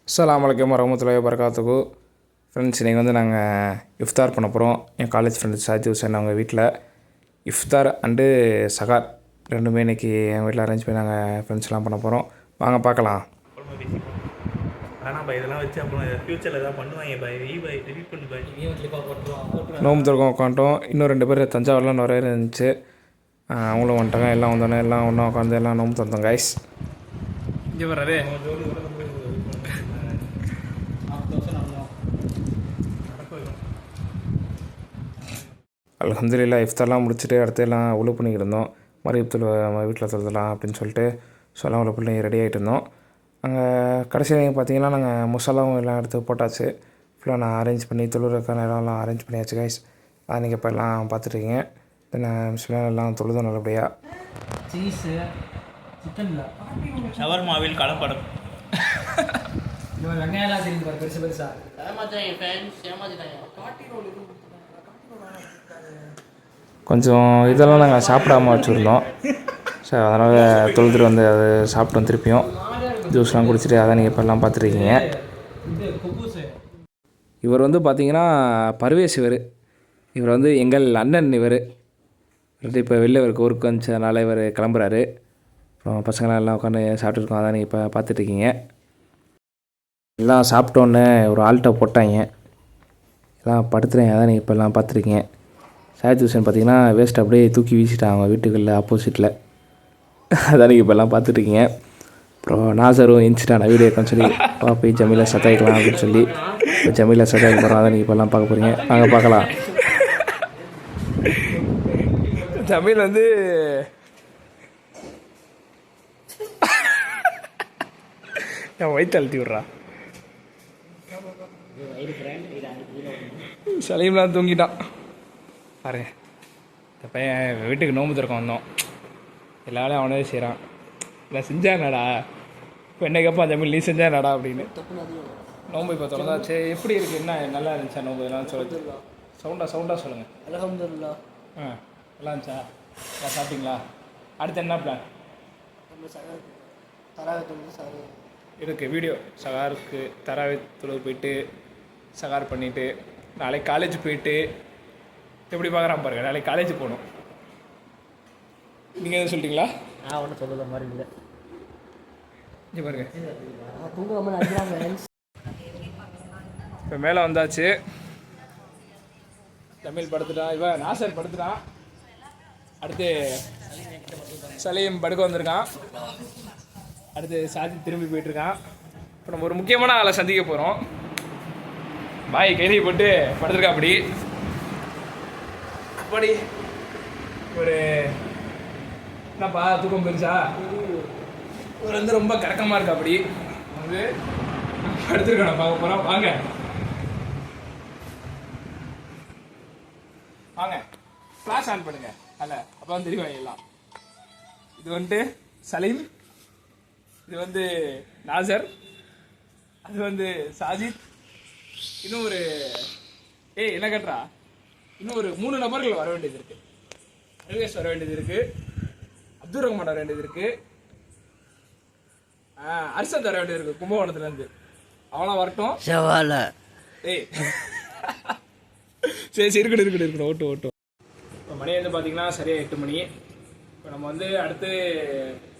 அஸ்ஸலாமு அலைக்கும் வரஹ்மத்துல்லாஹி வபரகாத்துஹு. ஃப்ரெண்ட்ஸ், இன்றைக்கி வந்து நாங்கள் இஃப்தார் பண்ண போகிறோம். என் காலேஜ் ஃப்ரெண்ட்ஸ் சாஜி ஹுசேன் அவங்க வீட்டில் இஃப்தார் அண்டு சகார் ரெண்டுமே இன்றைக்கி எங்கள் வீட்டில் அரேஞ்ச் பண்ணி நாங்கள் ஃப்ரெண்ட்ஸ்லாம் பண்ண போகிறோம். வாங்க பார்க்கலாம். ஆனால் பை இதெல்லாம் வச்சு அப்புறம் ஃப்யூச்சரில் எதாவது பண்ணுவாங்க பை பை டெலிட் பண்ணி பை நோம்பு திறக்கம் உட்காந்துட்டோம். இன்னும் 2 பேர் தஞ்சாவூர்லாம் நிறைய இருந்துச்சு, அவங்களும் வந்துட்டாங்க. எல்லாம் வந்தோடனே எல்லாம் ஒன்றா உட்காந்து எல்லாம் நோம்பு திறந்தோம் கைஸ். இங்கே வர்றாரு அல்ஹம்துலில்லாஹ். இஃப்தார்லாம் முடிச்சுட்டு அடுத்து எல்லாம் உழு பண்ணிக்கிட்டு இருந்தோம். மரிபத்தில் வீட்டில் தொழுதலாம் அப்படின்னு சொல்லிட்டு எல்லாம் உழு பண்ணி ரெடி ஆகிட்டு இருந்தோம். அங்கே கடைசியில் பார்த்தீங்கன்னா நாங்கள் முசாலாவும் எல்லாம் எடுத்து போட்டாச்சு. ஃபுல்லாக நான் அரேஞ்ச் பண்ணி தொழுறதுக்கான இடம்லாம் அரேஞ்ச் பண்ணியாச்சு கைஸ். அதை நீங்கள் இப்போ எல்லாம் பார்த்துட்ருக்கீங்க. தென் எல்லாம் தொழுதும் நல்லபடியாக. ஷவர்மாவில் கலப்படம் கொஞ்சம் இதெல்லாம் நாங்கள் சாப்பிடாமல் வச்சுருந்தோம். சரி, அதனால் தொழுதுட்டு வந்து அது சாப்பிட்டோம். திருப்பியும் ஜூஸ்லாம் குடிச்சிட்டு அதை நீங்கள் இப்போ எல்லாம் பார்த்துருக்கீங்க. இவர் வந்து பார்த்தீங்கன்னா பர்வேஸ். இவர் வந்து எங்கள் அண்ணன். இவர் இப்போ வெளில இவருக்கு ஊருக்கு வந்துச்சதுனால இவர் கிளம்புறாரு. அப்புறம் பசங்களாம் எல்லாம் உட்காந்து சாப்பிட்டுருக்கோம். அதான் நீங்கள் இப்போ பார்த்துட்ருக்கீங்க. எல்லாம் சாப்பிட்டோன்னே ஒரு ஆல்ட்டை போட்டாங்க, எல்லாம் படுத்துறேன். அதான் நீங்கள் இப்போ எல்லாம் பார்த்துருக்கீங்க. சாயத் ஹுசேன் பார்த்தீங்கன்னா வேஸ்ட் அப்படியே தூக்கி வீசிட்டாங்க அவங்க வீட்டுகளில் ஆப்போசிட்டில். அதான் நீங்கள் இப்போ எல்லாம் பார்த்துட்ருக்கீங்க. அப்புறம் நாசரும் எந்திச்சிட்டான் வீடியோ இருக்கான்னு சொல்லி போய் ஜமீலா சத்தாய்க்கலாம் அப்படின்னு சொல்லி இப்போ ஜமீலா சத்தாய்க்கு போகிறோம். அதான் நீங்கள் இப்போ எல்லாம் பார்க்க போகிறீங்க. வாங்க பார்க்கலாம். ஜமீல் வந்து என் வயிற்று அழுத்தி விட்றா. சலீம்லாம் தூங்கிட்டான் பாருங்க. இந்த பையன் வீட்டுக்கு நோம்பு திறக்க வந்தோம். எல்லாரும் அவனே செய்கிறான். இல்லை செஞ்சா என்னடா இப்போ என்ன கேட்பான் ஜமீல், நீ செஞ்சா என்னடா அப்படின்னு. நோம்பு இப்போ திறந்தாச்சு. எப்படி இருக்குது? என்ன நல்லா இருந்துச்சா நோம்பு? இதெல்லாம் சொல்லுங்க. சவுண்டாக சொல்லுங்கள். அல்ஹம்துலில்லாஹ். நல்லா இருந்துச்சா? நல்லா சாப்பிட்டீங்களா? அடுத்து என்ன பிளான் இருக்குது? வீடியோ சகாருக்கு தராவி தொழுது போயிட்டு சகார் பண்ணிவிட்டு நாளைக்கு காலேஜ் போயிட்டு எப்படி பார்க்குறான் பாருங்கள். நாளைக்கு காலேஜ் போகணும். நீங்கள் எதுவும் சொல்லிட்டீங்களா? நான் ஒன்றும் சொல்லுற மாதிரி இல்லை. இங்கே பாருங்க, தூங்காமல் நடிக்கிறாங்க. இப்போ மேலே வந்தாச்சு. தமிழ் படுத்துட்டான், இவன் நாசர் படுத்துட்டான். அடுத்து சலீம் படுக்க வந்திருக்கான். அடுத்து சாதி திரும்பி போயிட்டுருக்கான். இப்போ நம்ம ஒரு முக்கியமான ஆளை சந்திக்க போகிறோம். பாய் கைதி போட்டு படுத்துருக்கா. அப்படி ஒரு என்னப்பா தூக்கம் போயிருச்சா? ஒரு வந்து ரொம்ப கறக்கமாக இருக்கா. அப்படி வந்து படுத்துருக்கோம். பார்க்க போகிறோம். வாங்க ஃப்ளாஷ் ஆன் பண்ணுங்க. அல்ல அப்போ வந்து தெரியும் எல்லாம். இது வந்துட்டு சலீம், இது வந்து நாசர், அது வந்து சாஜித், இன்னும் ஒரு என்ன கேட்டா இன்னும் ஒரு 3 நபர்கள் வர வேண்டியது இருக்கு. அல்வேஸ் வர வேண்டியது இருக்கு, அப்துல் ரஹ்மான் வர வேண்டியது இருக்கு, அர்ஷத் வர வேண்டியது இருக்கு கும்பகோணத்துலேருந்து. அவனா வரட்டும். சரி இருக்கட்டும். ஓட்டும். இப்போ மணி வந்து பார்த்தீங்கன்னா சரியாக 8 மணி. இப்போ நம்ம வந்து அடுத்து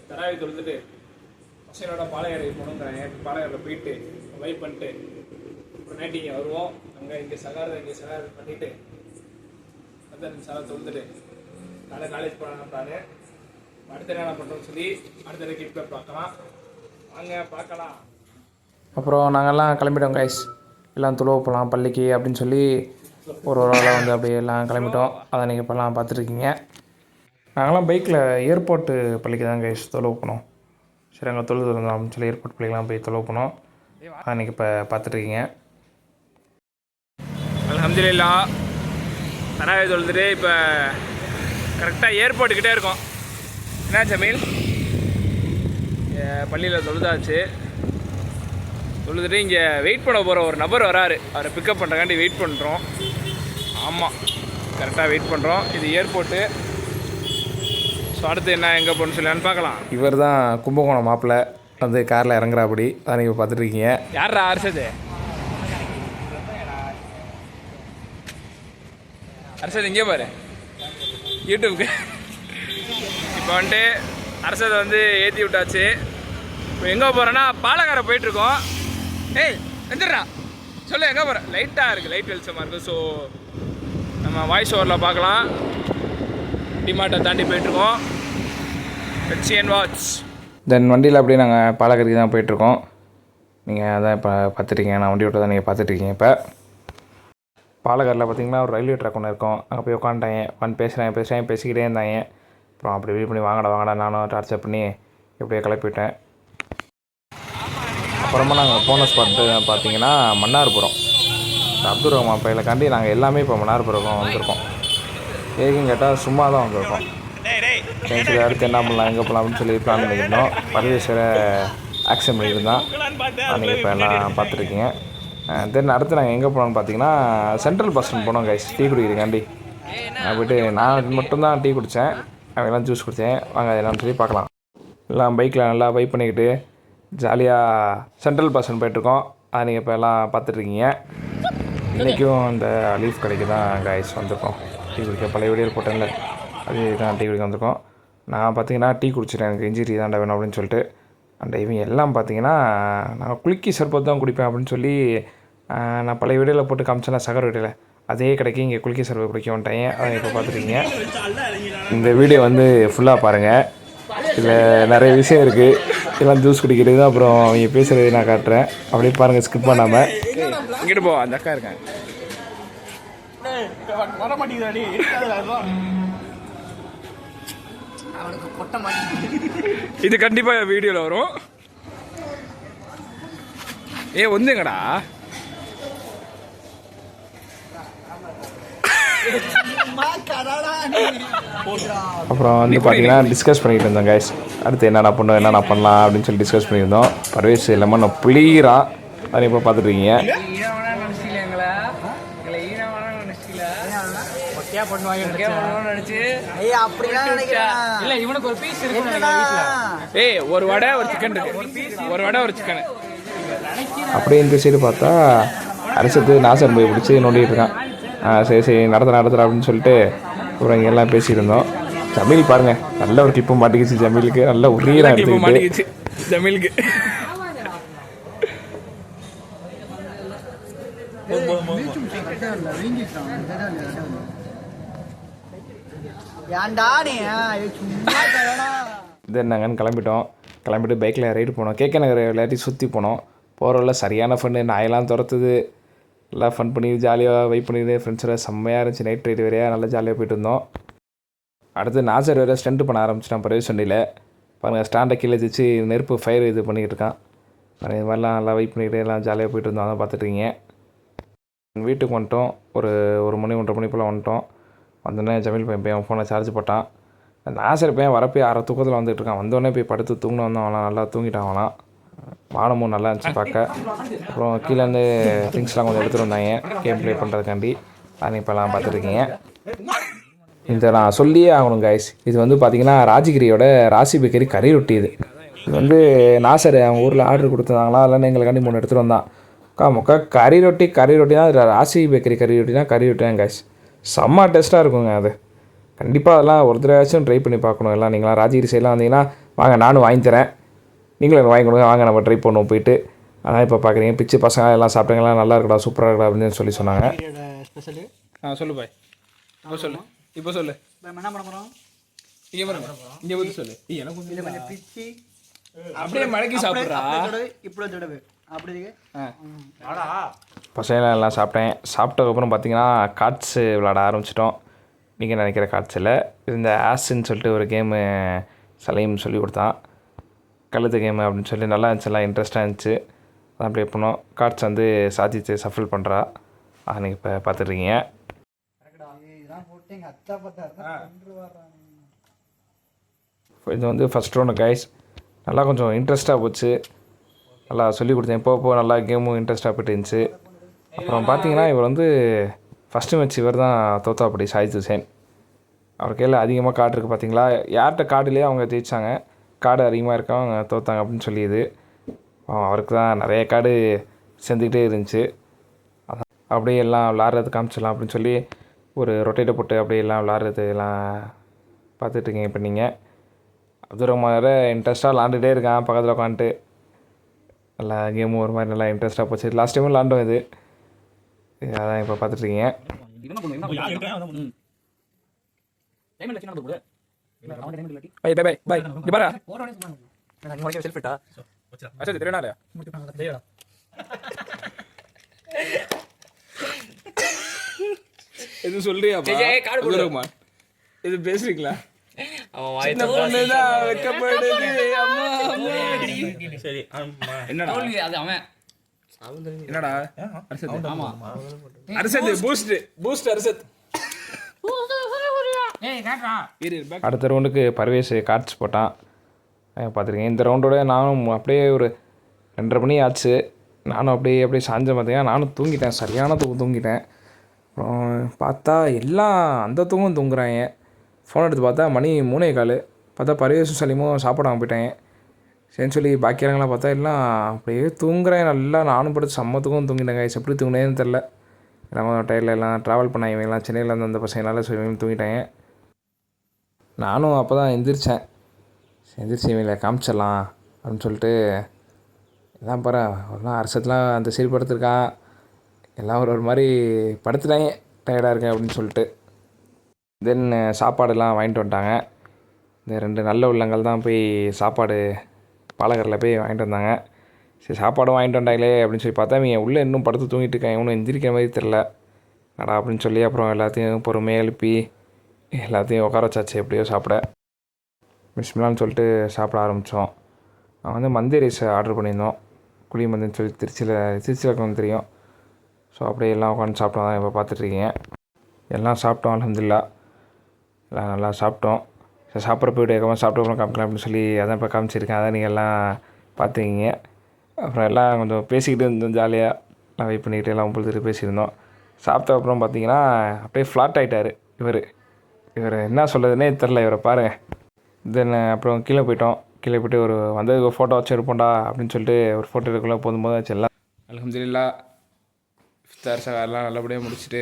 தராவி தொழுதுட்டு பசங்களோட பாளையரை போகணுங்கிற பாளையரில் போயிட்டு வைப் பண்ணிட்டு அப்புறம் நைட்டு இங்கே வருவோம். இங்கே சகார் பண்ணிவிட்டு வந்து சாலை தொழுதுட்டு நாளை காலேஜ் போனான்னு அடுத்த என்ன பண்ணுறோம்னு சொல்லி அடுத்த கிளிப்பில் பார்க்கலாம். வாங்க பார்க்கலாம். அப்புறம் நாங்கள்லாம் கிளம்பிட்டோம் கைஸ். எல்லாம் துழுவ போகலாம் பள்ளிக்கு அப்படின்னு சொல்லி ஒரு ஆளாக வந்து அப்படியே எல்லாம் கிளம்பிட்டோம். அதை நீங்கள் இப்போலாம் பார்த்துருக்கீங்க. நாங்களாம் பைக்கில் ஏர்போர்ட்டு பள்ளிக்கு தான் கைஸ் தொழுவ போனோம். சரி, அங்கே தொழுது இருந்தோம் அப்படின்னு சொல்லி ஏர்போர்ட் பள்ளிக்கெலாம் போய் தொழுவ போனோம். அதை நீங்கள் இப்போ பார்த்துட்ருக்கீங்க. அல்ஹம்துலில்லாஹ். தராவி தொழுதுட்டு இப்போ கரெக்டாக ஏர்போர்ட்டுக்கிட்டே இருக்கோம். என்ன ஜமீல்? பள்ளியில் தொழுதாச்சு. தொழுதுட்டு இங்கே வெயிட் பண்ண போகிற ஒரு நபர் வராரு. அவரை பிக்கப் பண்ணுறக்காண்டி வெயிட் பண்ணுறோம். ஆமாம், கரெக்டாக வெயிட் பண்ணுறோம். இது ஏர்போர்ட்டு. ஸோ அடுத்து என்ன எங்கே போகணுன்னு சொல்லலான்னு பார்க்கலாம். இவர் தான் கும்பகோணம் மாப்பிள்ளை. வந்து காரில் இறங்குறாப்படி அதை நீங்கள் பார்த்துட்ருக்கீங்க. யாரா அரசது? அரசது இங்கே பாரு யூடியூப்க்கு. இப்போ வந்துட்டு அரசதை வந்து ஏற்றி விட்டாச்சு. இப்போ எங்கே போகிறோன்னா பாலக்கார போயிட்டுருக்கோம். ஏய் வந்துடுறா சொல்லு எங்கே போகிறேன். லைட்டாக இருக்குது, லைட் வெளிச்சமாக இருக்குது. ஸோ நம்ம வாய்ஸ் ஓவரில் பார்க்கலாம். டிமார்ட்டை தாண்டி போயிட்டுருக்கோம். Let's and watch. தென் வண்டியில் அப்படியே நாங்கள் பாலக்கரைக்கு தான் போயிட்டுருக்கோம். நீங்கள் அதான் இப்போ பார்த்துட்ருக்கீங்க, நான் வண்டி விட்டு தான் நீங்கள் பார்த்துட்ருக்கீங்க. இப்போ பாலக்காரில் பார்த்தீங்கன்னா ஒரு ரயில்வே ட்ராக் ஒன்று இருக்கும். அங்கே போய் உட்காந்துட்டாங்க, உட்காந்து பேசிக்கிட்டே இருந்தாங்க. அப்புறம் அப்படி வெயிட் பண்ணி வாங்கடா நானும் டார்ச்சர் பண்ணி எப்படியே கிளப்பிட்டேன். அப்புறமா நாங்கள் போன ஸ்பாட்டு பார்த்தீங்கன்னா மன்னார்புரம். அப்துல் ரஹ்மான் பையலுக்காண்டி நாங்கள் எல்லாமே இப்போ மன்னார்புரம் வந்திருக்கோம். ஏன்னு கேட்டால் சும்மா தான் வந்திருக்கோம். சரி அடுத்து என்ன பண்ணலாம் எங்கே போகலாம் அப்படின்னு சொல்லி பிளான் பண்ணியிருந்தோம். பரதேஸ்வர ஆக்ஷன் பண்ணியிருந்தான். நீங்கள் இப்போ எல்லாம் பார்த்துருக்கீங்க. தென் அடுத்து நாங்கள் எங்கே போனோம்னு பார்த்தீங்கன்னா சென்ட்ரல் பஸ் ஸ்டாண்ட் போனோம் கைஸ், டீ குடிக்கிறீங்காண்டி. போய்ட்டு நான் மட்டும்தான் டீ குடித்தேன், அவங்கெல்லாம் ஜூஸ் குடித்தேன். வாங்க என்னன்னு சொல்லி பார்க்கலாம். எல்லாம் பைக்கில் நல்லா வைப் பண்ணிக்கிட்டு ஜாலியாக சென்ட்ரல் பஸ் ஸ்டாண்ட் போய்ட்டுருக்கோம். அதை நீங்கள் இப்போ எல்லாம் பார்த்துட்ருக்கீங்க. இன்றைக்கும் அந்த லீஃப் கடைக்கு தான் கைஸ் வந்திருக்கோம். டீ குடிக்க பழைய வீடியோ போட்டேன்ல, அது தான் டீ குடிக்க வந்திருக்கோம். நான் பார்த்தீங்கன்னா டீ குடிச்சிட்டேன், எனக்கு இன்ஜிரி தாண்டா வேணும் அப்படின்னு சொல்லிட்டு. அந்த இவங்க எல்லாம் பார்த்தீங்கன்னா நான் குலுக்கி சர்பத் தான் குடிப்பேன் அப்படின்னு சொல்லி நான் பழைய வீடியோவில் போட்டு காமிச்சேன் சகர் வீடியோவில். அதே கடைக்கு இங்கே குலுக்கி சர்பத் குடிக்க வந்துட்டேன். அதை இப்போ பார்த்துருக்கீங்க. இந்த வீடியோ வந்து ஃபுல்லாக பாருங்கள், இதில் நிறைய விஷயம் இருக்குது. இதெல்லாம் ஜூஸ் குடிக்கிறது அப்புறம் அவங்க பேசுகிறது நான் காட்டுறேன், அப்படியே பாருங்கள் ஸ்கிப் பண்ணாமல். இங்கிட்டு போ, அந்த அக்கா இருக்கேன். வர மாட்டேங்குதாடி. இது கண்டிப்பாக வீடியோவில் வரும். வந்துங்கடா. அப்புறம் வந்து பார்த்தீங்கன்னா டிஸ்கஸ் பண்ணிகிட்டு இருந்தோம் கைஸ். அடுத்து என்னென்ன பண்ணோம் என்னென்ன பண்ணலாம் அப்படின்னு சொல்லி டிஸ்கஸ் பண்ணியிருந்தோம். பர்வேஸ் இல்லாமல் நான் புளிகிறான், அதை இப்போ பார்த்துட்ருக்கீங்க. ஒரு வடை ஒரு சிக்கன் இருக்கு, ஒரு வடை ஒரு சிக்கன். அப்படியே இந்த சைடு பார்த்தா அரசத்து நாசர் போய் பிடிச்சி நோண்டிகிட்டு இருக்கான். சரி நடத்துகிறேன் அப்படின்னு சொல்லிட்டு அப்புறம் இங்கே எல்லாம் பேசியிருந்தோம். ஜமீல் பாருங்கள், நல்ல ஒரு கிளிப்பு மாட்டிக்கிச்சு ஜமீலுக்கு, நல்ல உரியராக எடுத்துக்கிட்டு ஜமீலுக்கு. தென் நாங்கள் கிளம்பிட்டு பைக்கில் ரைடு போனோம். கேகே நகர் எல்லாத்தையும் சுற்றி போனோம். போகிறவள்ள சரியான ஃபன்னு, நாயெல்லாம் துரத்துது. எல்லாம் ஃபன் பண்ணி ஜாலியாக வெயிட் பண்ணிட்டு ஃப்ரெண்ட்ஸோட செம்மையாக இருந்துச்சு. நைட் ரைடு வேறையாக நல்லா ஜாலியாக போயிட்டு இருந்தோம். அடுத்து நாசர் வேறு ஸ்டண்ட் பண்ண ஆரம்பிச்சிட்டான் பர்வேஸ் வண்டியில். பாருங்கள் ஸ்டாண்டை கீழே வச்சு நெருப்பு ஃபயர் இது பண்ணிக்கிட்டு இருக்கான். இது மாதிரிலாம் நல்லா வெயிட் பண்ணிக்கிட்டு எல்லாம் ஜாலியாக போயிட்டு இருந்தோம். அதான் பார்த்துட்ருக்கீங்க. வீட்டுக்கு வந்துட்டோம், ஒரு மணி 1:30 மணி போல் வந்துட்டோம். வந்தோடனே ஜமீல் பையன் ஃபோனை சார்ஜ் போட்டான். நாசர் பையன் வரப்போ அரை தூக்கத்தில் வந்துட்டு இருக்கான். வந்தோடனே போய் படுத்து தூங்கின வந்தோம். அவனா நல்லா தூங்கிட்டான். அவனா வானமும் நல்லா இருந்துச்சு பார்க்க. அப்புறம் கீழேருந்து திங்ஸ்லாம் கொஞ்சம் எடுத்துகிட்டு வந்தாங்க கேம் ப்ளே பண்ணுறதுக்காண்டி. அதை இப்போலாம் பார்த்துட்ருக்கீங்க. இந்த நான் சொல்லியே ஆகணும் கைஸ், இது வந்து பார்த்திங்கன்னா ராஜகிரியோட ராசி பேக்கரி கறி ரொட்டி. இது வந்து நாசர் அவங்க ஊரில் ஆர்டர் கொடுத்துருந்தாங்களா, இல்லைன்னு எங்களுக்காண்டி 3 எடுத்துகிட்டு வந்தான். முக்கா கறி ரொட்டி தான். ராசி பேக்கரி கறி ரொட்டி தான் கைஸ். செம்ம டேஸ்ட்டாக இருக்குங்க. அது கண்டிப்பாக அதெல்லாம் ஒரு தடவையாச்சும் ட்ரை பண்ணி பார்க்கணும். எல்லாம் நீங்களாம் ராஜகிரி சைடெலாம் வந்தீங்கன்னா வாங்க, நானும் வாங்கி தரேன், நீங்களும் எனக்கு வாங்கி கொடுங்க, வாங்க நம்ம ட்ரை பண்ணுவோம் போயிட்டு. அதான் இப்போ பார்க்குறீங்க பிச்சு பசங்க எல்லாம் சாப்பிட்டாங்களா, நல்லா இருக்கடா சூப்பராக இருக்கடா அப்படின்னு சொல்லி சொன்னாங்க. சொல்லு பாய், இப்போ சொல்லு என்ன பண்ண போகிறோம்? இங்கே வந்து சொல்லு. எனக்கு பிச்சு அப்படியே மடக்கி சாப்பிட்றா. இப்படி தடவை அப்படி பசங்களாம் எல்லாம் சாப்பிட்டதுக்கப்புறம் பார்த்தீங்கன்னா கார்ட்ஸு விளாட ஆரம்பிச்சிட்டோம். நீங்கள் நினைக்கிற கார்ட்ஸில் இந்த ஆஸ்ன்னு சொல்லிட்டு ஒரு கேமு சலீம் சொல்லி கொடுத்தான், கழுத்து கேமு அப்படின்னு சொல்லி நல்லா இருந்துச்சு, எல்லாம் இன்ட்ரெஸ்ட்டாக இருந்துச்சு. அதான் ப்ளே பண்ணோம். கார்ட்ஸ் வந்து சாதிச்சு சஃபில் பண்ணுறா, அதை நீங்கள் இப்போ பார்த்துட்ருக்கீங்க. இது வந்து ஃபஸ்ட் ரவுண்டு கைஸ், நல்லா கொஞ்சம் இன்ட்ரெஸ்ட்டாக போச்சு. நல்லா சொல்லி கொடுத்தேன். இப்போ நல்லா கேமும் இன்ட்ரெஸ்ட்டாக போய்ட்டு இருந்துச்சு. அப்புறம் பார்த்தீங்கன்னா இவர் வந்து ஃபஸ்ட்டு மேட்ச் இவர் தான் தோத்தா. அப்படி சாயித் ஹுசேன் அவர் கையில் அதிகமாக கார்டு இருக்குது பார்த்தீங்களா. யார்கிட்ட கார்டுலேயே அவங்க ஜெயித்தாங்க. கார்டு அதிகமாக இருக்கவங்க தோத்தாங்க அப்படின்னு சொல்லியது. அவருக்கு தான் நிறைய கார்டு சேர்ந்துக்கிட்டே இருந்துச்சு. அதான் அப்படியே எல்லாம் விளாட்றது காமிச்சிடலாம் அப்படின்னு சொல்லி ஒரு ரொட்டேட்டை போட்டு அப்படியே எல்லாம் விளாட்றது எல்லாம் பார்த்துட்ருக்கீங்க இப்போ நீங்கள். அப்துல் ரஹ்மான் வேறு இன்ட்ரெஸ்ட்டாக விளாண்டுட்டே இருக்கான் பக்கத்தில் உட்காந்துட்டு. நல்லா கேமும் ஒரு மாதிரி நல்லா இன்ட்ரெஸ்ட்டாக போச்சு. லாஸ்ட் டைமும் விளாண்டோம் இது. அதான் இப்போ பார்த்துட்ருக்கீங்க. பை பை பை பை இங்கே பாரு அசத்து தெரியுமா இல்லையா? எதுவும் சொல்றியா அப்துல் ரஹ்மான்? இது பேசுறீங்களா? சின்ன பொண்ணுதான் வெக்கப்படுது. அம்மா அம்மாடி. சரி ஆமா. என்னடா அது அவன் என்னடா அரசத்து? ஆமா அரசத்து பூஸ்ட் அரசத். அடுத்த ரவுண்டுக்கு பர்வேஸ் கார்ட்ஸ் போட்டான் பார்த்துருக்கேன். இந்த ரவுண்டோட நானும் அப்படியே ஒரு 2:30 மணி ஆச்சு. நானும் அப்படியே சாஞ்சேன். பார்த்தீங்கன்னா நானும் தூங்கிட்டேன், சரியான தூங்கிட்டேன். அப்புறம் பார்த்தா எல்லாம் அந்த தூங்குறாங்க. ஃபோன் எடுத்து பார்த்தா மணி 3:15. பார்த்தா பர்வேஸும் சலீமும் சாப்பிடாம போயிட்டாங்க. சரின்னு சொல்லி பாக்கி இடங்கள்லாம் பார்த்தா எல்லாம் அப்படியே தூங்குறேன். நல்லா நானும் படுத்து சம்மத்துக்கும் தூங்கிட்டேங்க. எப்படி தூங்கினேன்னு தெரில. நம்ம டயரில் எல்லாம் ட்ராவல் பண்ணாங்க இவங்கெல்லாம் சென்னையில் இருந்து அந்த பசங்களால சொல்லி தூங்கிட்டாங்க. நானும் அப்போ தான் எந்திரிச்சேன். இவங்களை காமிச்சிடலாம் அப்படின்னு சொல்லிட்டு எல்லாம் பாரு எல்லாம் அரசத்துலாம் அந்த சரி படுத்துருக்கான். எல்லாம் ஒரு மாதிரி படுத்துட்டாங்க டயர்டாக இருக்கேன் அப்படின்னு சொல்லிட்டு. தென் சாப்பாடெல்லாம் வாங்கிட்டு வந்துட்டாங்க. இந்த 2 நல்ல உள்ளங்கள் தான் போய் சாப்பாடு பாலகரில் போய் வாங்கிட்டு வந்தாங்க. சரி சாப்பாடும் வாங்கிட்டு வந்தாங்களே அப்படின்னு சொல்லி பார்த்தா இவங்க உள்ளே இன்னும் படுத்து தூங்கிட்டு இருக்காங்க. இவனும் எந்திரிக்கிற மாதிரி தெரில நடா அப்படின்னு சொல்லி அப்புறம் எல்லாத்தையும் பொறுமையாக எழுப்பி எல்லாத்தையும் உட்கார வச்சாச்சு எப்படியோ சாப்பிட. பிஸ்மில்லான்னு சொல்லிட்டு சாப்பிட ஆரம்பித்தோம். நான் வந்து மந்தி ரைஸ் ஆர்டர் பண்ணியிருந்தோம். குழி மந்தின்னு சொல்லி திருச்சியில் இருக்கவங்க தெரியும். ஸோ அப்படியே எல்லாம் உட்காந்து சாப்பிட்டோம். தான் இப்போ பார்த்துட்ருக்கீங்க. எல்லாம் சாப்பிட்டோம் அல்ஹம்துலில்லாஹ். எல்லாம் நல்லா சாப்பிட்டோம். சரி சாப்பிட்றப்ப வீடியோ சாப்பிட்டு அப்புறம் காமிக்கலாம் அப்படின்னு சொல்லி அதான் இப்போ காமிச்சிருக்கேன். அதான் நீங்கள் எல்லாம் பார்த்துக்கிங்க. அப்புறம் எல்லாம் கொஞ்சம் பேசிக்கிட்டு இருந்தோம் ஜாலியாக. எல்லாம் வெயிட் பண்ணிக்கிட்டு எல்லாம் பொழுதுட்டு பேசியிருந்தோம். சாப்பிட்ட அப்புறம் பார்த்தீங்கன்னா அப்படியே ஃப்ளாட் ஆகிட்டார் இவர் என்ன சொல்கிறதுனே தெரில இவரை பாருங்கள். தென் அப்புறம் கீழே போயிட்டு ஒரு வந்ததுக்கு ஃபோட்டோ வச்சு எடுப்போண்டா அப்படின்னு சொல்லிட்டு ஒரு ஃபோட்டோ எடுக்கல போதும்போது வச்சு எல்லாம் அல்ஹம்துலில்லாஹ் இஃப்தார் சகாரெலாம் நல்லபடியாக முடிச்சுட்டு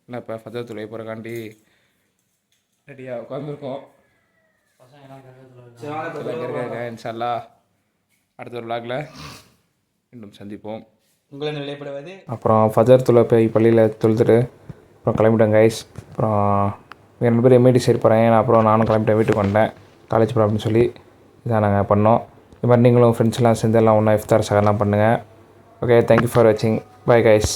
எல்லாம் இப்போ ஃபஜர் தொழுகை போகிறக்காண்டி ரெடியாக உட்காந்துருக்கோம். இன்ஷா அல்லாஹ் அடுத்த ஒரு விளாகில் மீண்டும் சந்திப்போம். உங்களை நிலைப்படுவது அப்புறம் ஃபஜர் தொலை போய் பள்ளியில் தொழுதுட்டு அப்புறம் கிளம்பிட்டேன் கைஸ். அப்புறம் 2 பேர் எம்ஐடி சைடு போகிறேன். அப்புறம் நானும் கிளம்பிட்டேன், வீட்டுக்கு வந்தேன் காலேஜ் போகிறேன் அப்படின்னு சொல்லி இதான் நாங்கள் பண்ணோம். இது மாதிரி நீங்களும் ஃப்ரெண்ட்ஸ்லாம் சேர்ந்து எல்லாம் ஒன்றா இஃப்தார் சகர்லாம் பண்ணுங்கள். ஓகே, தேங்க்யூ ஃபார் வாட்சிங். Bye guys.